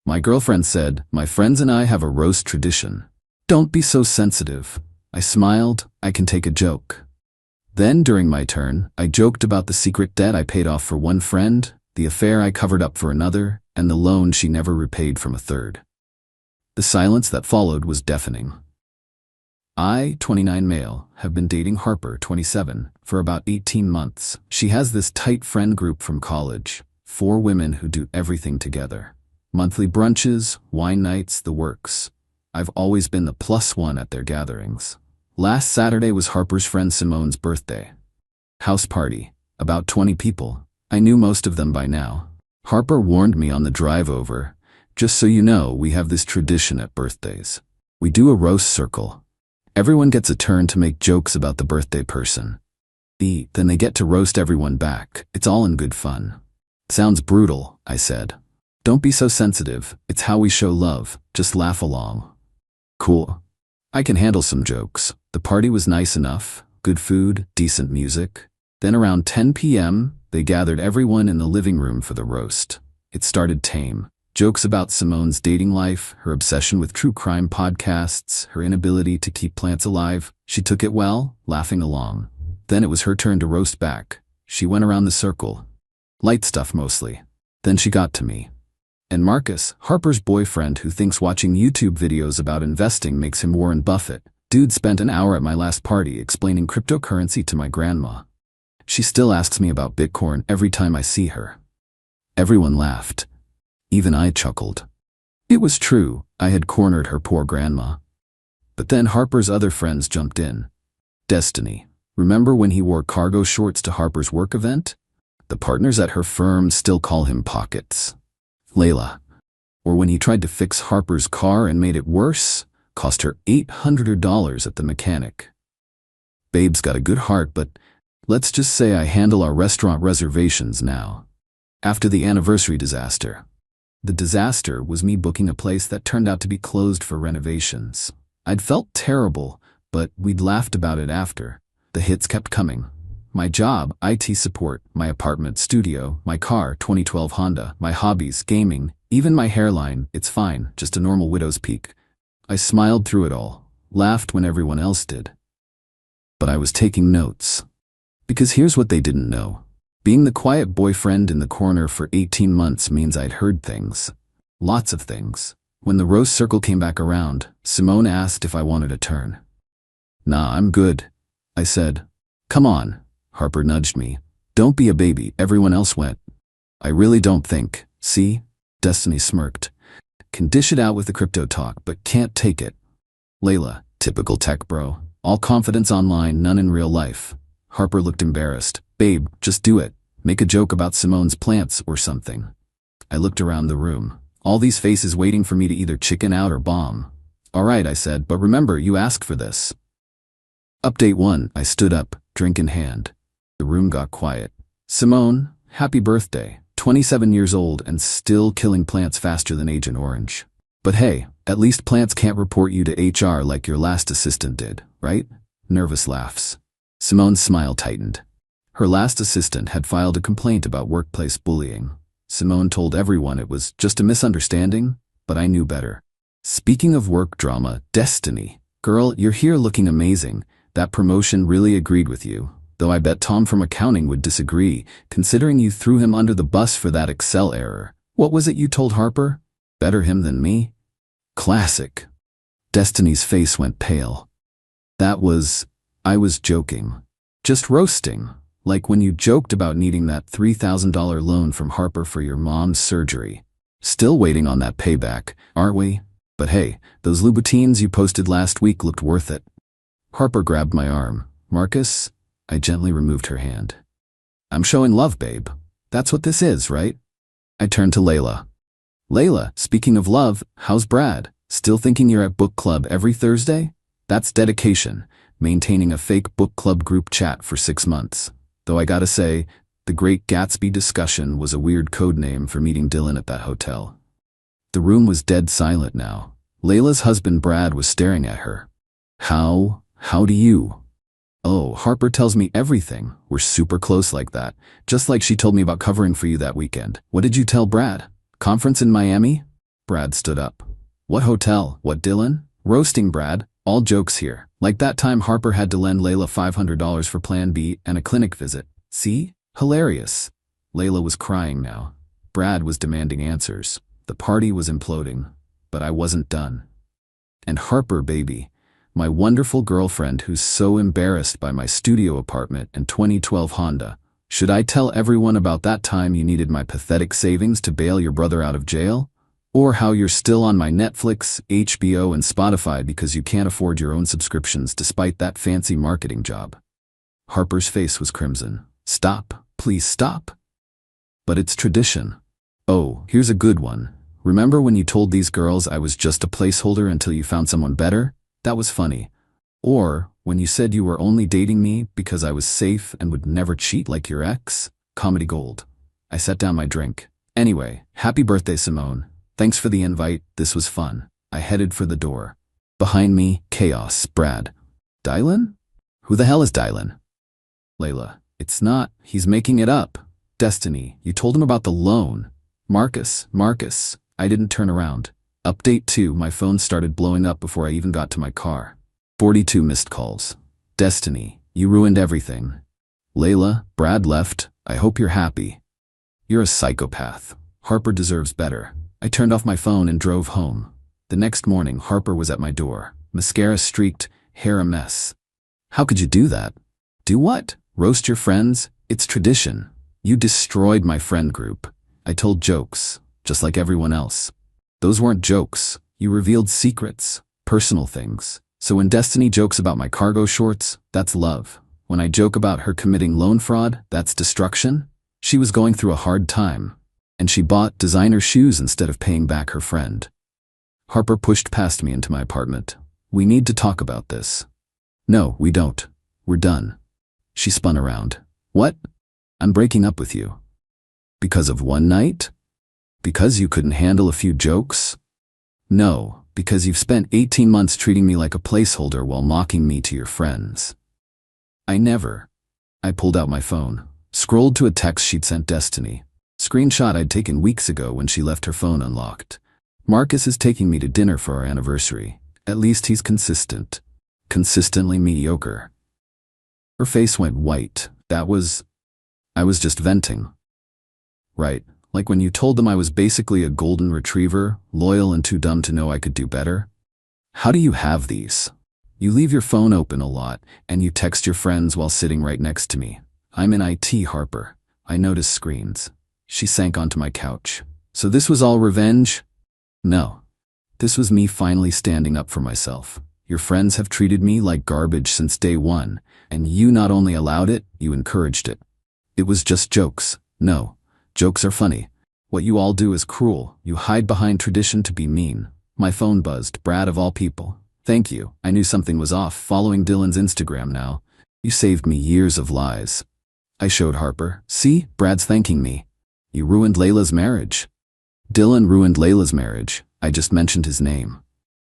My girlfriend said, "My friends and I have a roast tradition." Don't be so sensitive. I smiled. I can take a joke. Then, during my turn, I joked about the secret debt I paid off for one friend, the affair I covered up for another, and the loan she never repaid from a third. The silence that followed was deafening. I, 29 male, have been dating Harper, 27, for about 18 months. She has this tight friend group from college, 4 women who do everything together. Monthly brunches, wine nights, the works. I've always been the +1 at their gatherings. Last Saturday was Harper's friend Simone's birthday. House party, about 20 people. I knew most of them by now. Harper warned me on the drive over, "Just so you know, we have this tradition at birthdays. We do a roast circle. Everyone gets a turn to make jokes about the birthday person. Then they get to roast everyone back. It's all in good fun." "Sounds brutal," I said. "Don't be so sensitive. It's how we show love. Just laugh along." "Cool. I can handle some jokes." The party was nice enough. Good food, decent music. Then around 10 p.m., they gathered everyone in the living room for the roast. It started tame. Jokes about Simone's dating life, her obsession with true crime podcasts, her inability to keep plants alive. She took it well, laughing along. Then it was her turn to roast back. She went around the circle. Light stuff mostly. Then she got to me. And Marcus, Harper's boyfriend who thinks watching YouTube videos about investing makes him Warren Buffett. Dude spent an hour at my last party explaining cryptocurrency to my grandma. She still asks me about Bitcoin every time I see her. Everyone laughed. Even I chuckled. It was true, I had cornered her poor grandma. But then Harper's other friends jumped in. Destiny. Remember when he wore cargo shorts to Harper's work event? The partners at her firm still call him Pockets. Layla. Or when he tried to fix Harper's car and made it worse, cost her $800 at the mechanic. Babe's got a good heart, but let's just say I handle our restaurant reservations now. After the anniversary disaster. The disaster was me booking a place that turned out to be closed for renovations. I'd felt terrible, but we'd laughed about it after. The hits kept coming. My job, IT support, my apartment, studio, my car, 2012 Honda, my hobbies, gaming, even my hairline, it's fine, just a normal widow's peak. I smiled through it all, laughed when everyone else did. But I was taking notes. Because here's what they didn't know. Being the quiet boyfriend in the corner for 18 months means I'd heard things. Lots of things. When the roast circle came back around, Simone asked if I wanted a turn. "Nah, I'm good," I said. "Come on," Harper nudged me. "Don't be a baby, everyone else went." "I really don't think. See?" Destiny smirked. "Can dish it out with the crypto talk, but can't take it." Layla, typical tech bro. All confidence online, none in real life. Harper looked embarrassed. "Babe, just do it. Make a joke about Simone's plants or something." I looked around the room. All these faces waiting for me to either chicken out or bomb. "All right," I said, "but remember, you asked for this." Update 1, I stood up, drink in hand. The room got quiet. "Simone, happy birthday. 27 years old and still killing plants faster than Agent Orange. But hey, at least plants can't report you to HR like your last assistant did, right?" Nervous laughs. Simone's smile tightened. Her last assistant had filed a complaint about workplace bullying. Simone told everyone it was just a misunderstanding, but I knew better. "Speaking of work drama, Destiny. Girl, you're here looking amazing. That promotion really agreed with you. Though I bet Tom from accounting would disagree, considering you threw him under the bus for that Excel error. What was it you told Harper? Better him than me?" Classic. Destiny's face went pale. I was joking. Just roasting. Like when you joked about needing that $3,000 loan from Harper for your mom's surgery. Still waiting on that payback, aren't we? But hey, those Louboutins you posted last week looked worth it. Harper grabbed my arm. "Marcus?" I gently removed her hand. "I'm showing love, babe. That's what this is, right?" I turned to Layla. "Layla, speaking of love, how's Brad? Still thinking you're at book club every Thursday?" That's dedication, maintaining a fake book club group chat for 6 months. Though I gotta say, the Great Gatsby discussion was a weird code name for meeting Dylan at that hotel. The room was dead silent now. Layla's husband Brad was staring at her. How do you? "Oh, Harper tells me everything. We're super close like that. Just like she told me about covering for you that weekend." "What did you tell Brad? Conference in Miami?" Brad stood up. What hotel? What Dylan? Roasting Brad. All jokes here. Like that time Harper had to lend Layla $500 for Plan B and a clinic visit. See? Hilarious. Layla was crying now. Brad was demanding answers. The party was imploding. But I wasn't done. And Harper, baby. My wonderful girlfriend who's so embarrassed by my studio apartment and 2012 Honda. Should I tell everyone about that time you needed my pathetic savings to bail your brother out of jail? Or how you're still on my Netflix, HBO, and Spotify because you can't afford your own subscriptions despite that fancy marketing job? Harper's face was crimson. Stop. Please stop. But it's tradition. Oh, here's a good one. Remember when you told these girls I was just a placeholder until you found someone better? That was funny. Or when you said you were only dating me because I was safe and would never cheat like your ex? Comedy gold. I set down my drink. Anyway, happy birthday, Simone. Thanks for the invite, this was fun. I headed for the door. Behind me, chaos. Brad. Dylan? Who the hell is Dylan? Layla. It's not. He's making it up. Destiny. You told him about the loan. Marcus. I didn't turn around. Update 2. My phone started blowing up before I even got to my car. 42 missed calls. Destiny. You ruined everything. Layla. Brad left. I hope you're happy. You're a psychopath. Harper deserves better. I turned off my phone and drove home. The next morning, Harper was at my door. Mascara streaked, hair a mess. How could you do that? Do what? Roast your friends? It's tradition. You destroyed my friend group. I told jokes, just like everyone else. Those weren't jokes. You revealed secrets, personal things. So when Destiny jokes about my cargo shorts, that's love. When I joke about her committing loan fraud, that's destruction. She was going through a hard time. And she bought designer shoes instead of paying back her friend. Harper pushed past me into my apartment. We need to talk about this. No, we don't. We're done. She spun around. What? I'm breaking up with you. Because of one night? Because you couldn't handle a few jokes? No, because you've spent 18 months treating me like a placeholder while mocking me to your friends. I pulled out my phone, scrolled to a text she'd sent Destiny. Screenshot I'd taken weeks ago when she left her phone unlocked. Marcus is taking me to dinner for our anniversary. At least he's consistent. Consistently mediocre. Her face went white. I was just venting. Right, like when you told them I was basically a golden retriever, loyal and too dumb to know I could do better. How do you have these? You leave your phone open a lot, and you text your friends while sitting right next to me. I'm in IT, Harper. I notice screens. She sank onto my couch. So this was all revenge? No. This was me finally standing up for myself. Your friends have treated me like garbage since day one, and you not only allowed it, you encouraged it. It was just jokes. No. Jokes are funny. What you all do is cruel. You hide behind tradition to be mean. My phone buzzed. Brad of all people. Thank you. I knew something was off following Dylan's Instagram now. You saved me years of lies. I showed Harper. See? Brad's thanking me. You ruined Layla's marriage. Dylan ruined Layla's marriage. I just mentioned his name.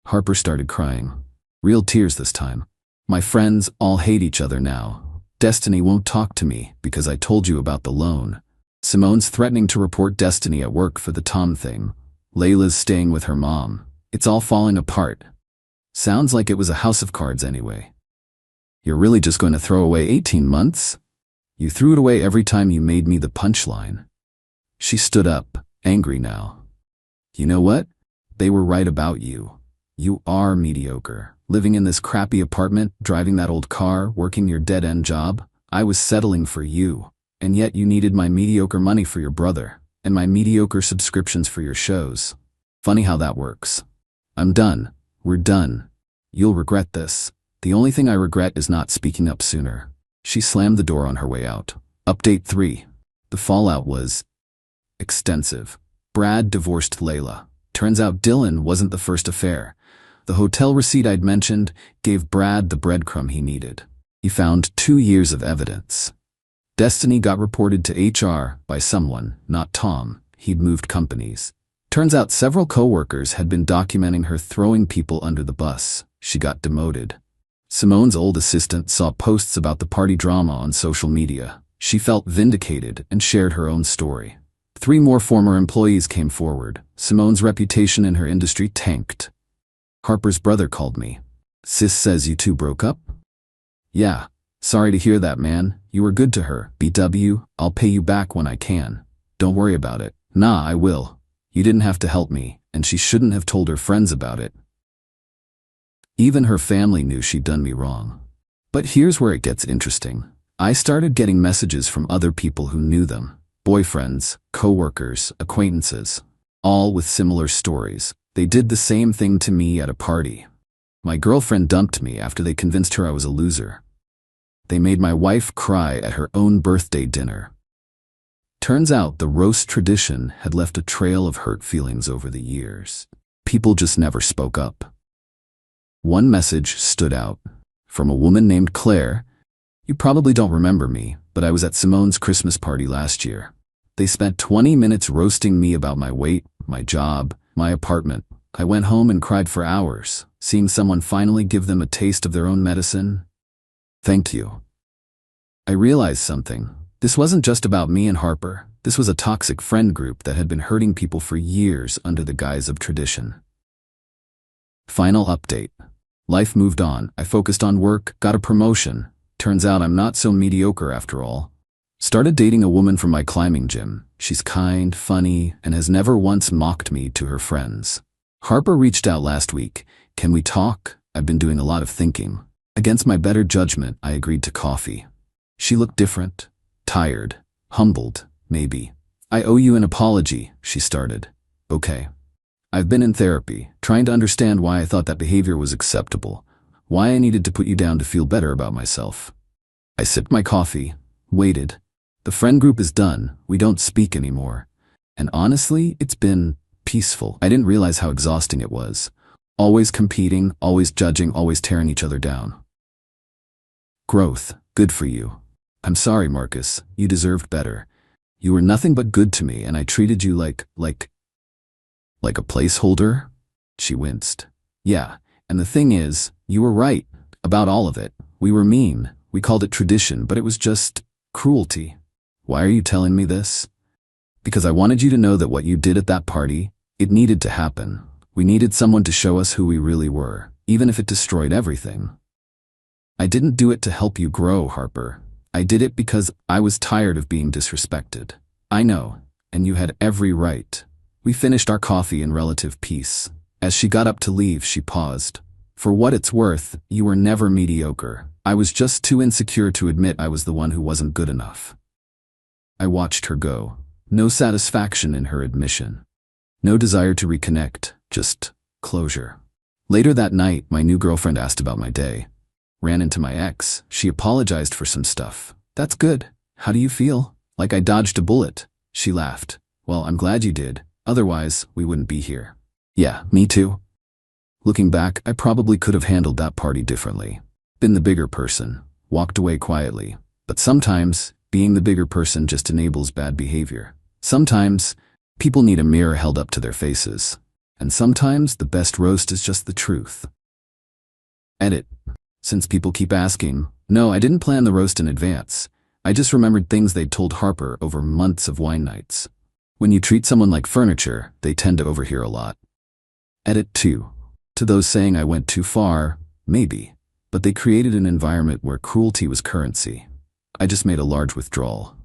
Harper started crying. Real tears this time. My friends all hate each other now. Destiny won't talk to me because I told you about the loan. Simone's threatening to report Destiny at work for the Tom thing. Layla's staying with her mom. It's all falling apart. Sounds like it was a house of cards anyway. You're really just going to throw away 18 months? You threw it away every time you made me the punchline. She stood up, angry now. You know what? They were right about you. You are mediocre. Living in this crappy apartment, driving that old car, working your dead-end job. I was settling for you. And yet you needed my mediocre money for your brother, and my mediocre subscriptions for your shows. Funny how that works. I'm done. We're done. You'll regret this. The only thing I regret is not speaking up sooner. She slammed the door on her way out. Update 3. The fallout was extensive. Brad divorced Layla. Turns out Dylan wasn't the first affair. The hotel receipt I'd mentioned gave Brad the breadcrumb he needed. He found 2 years of evidence. Destiny got reported to HR by someone, not Tom. He'd moved companies. Turns out several coworkers had been documenting her throwing people under the bus. She got demoted. Simone's old assistant saw posts about the party drama on social media. She felt vindicated and shared her own story. 3 more former employees came forward. Simone's reputation in her industry tanked. Harper's brother called me. Sis says you two broke up? Yeah. Sorry to hear that, man. You were good to her. BW, I'll pay you back when I can. Don't worry about it. Nah, I will. You didn't have to help me, and she shouldn't have told her friends about it. Even her family knew she'd done me wrong. But here's where it gets interesting. I started getting messages from other people who knew them. Boyfriends, co-workers, acquaintances. All with similar stories. They did the same thing to me at a party. My girlfriend dumped me after they convinced her I was a loser. They made my wife cry at her own birthday dinner. Turns out the roast tradition had left a trail of hurt feelings over the years. People just never spoke up. One message stood out. From a woman named Claire. You probably don't remember me, but I was at Simone's Christmas party last year. They spent 20 minutes roasting me about my weight, my job, my apartment. I went home and cried for hours, seeing someone finally give them a taste of their own medicine. Thank you. I realized something. This wasn't just about me and Harper. This was a toxic friend group that had been hurting people for years under the guise of tradition. Final update. Life moved on. I focused on work, got a promotion. Turns out I'm not so mediocre after all. Started dating a woman from my climbing gym. She's kind, funny, and has never once mocked me to her friends. Harper reached out last week. Can we talk? I've been doing a lot of thinking. Against my better judgment, I agreed to coffee. She looked different, tired, humbled, maybe. I owe you an apology, she started. Okay. I've been in therapy, trying to understand why I thought that behavior was acceptable, why I needed to put you down to feel better about myself. I sipped my coffee, waited. The friend group is done, we don't speak anymore. And honestly, it's been peaceful. I didn't realize how exhausting it was. Always competing, always judging, always tearing each other down. Growth, good for you. I'm sorry, Marcus, you deserved better. You were nothing but good to me and I treated you like a placeholder? She winced. Yeah, and the thing is, you were right about all of it. We were mean, we called it tradition, but it was just cruelty. Why are you telling me this? Because I wanted you to know that what you did at that party, it needed to happen. We needed someone to show us who we really were, even if it destroyed everything. I didn't do it to help you grow, Harper. I did it because I was tired of being disrespected. I know, and you had every right. We finished our coffee in relative peace. As she got up to leave, she paused. For what it's worth, you were never mediocre. I was just too insecure to admit I was the one who wasn't good enough. I watched her go. No satisfaction in her admission. No desire to reconnect, just closure. Later that night, my new girlfriend asked about my day. Ran into my ex. She apologized for some stuff. That's good. How do you feel? Like I dodged a bullet. She laughed. Well, I'm glad you did. Otherwise, we wouldn't be here. Yeah, me too. Looking back, I probably could have handled that party differently. Been the bigger person. Walked away quietly. But sometimes, being the bigger person just enables bad behavior. Sometimes, people need a mirror held up to their faces. And sometimes, the best roast is just the truth. Edit. Since people keep asking, no, I didn't plan the roast in advance. I just remembered things they'd told Harper over months of wine nights. When you treat someone like furniture, they tend to overhear a lot. Edit 2. To those saying I went too far, maybe. But they created an environment where cruelty was currency. I just made a large withdrawal.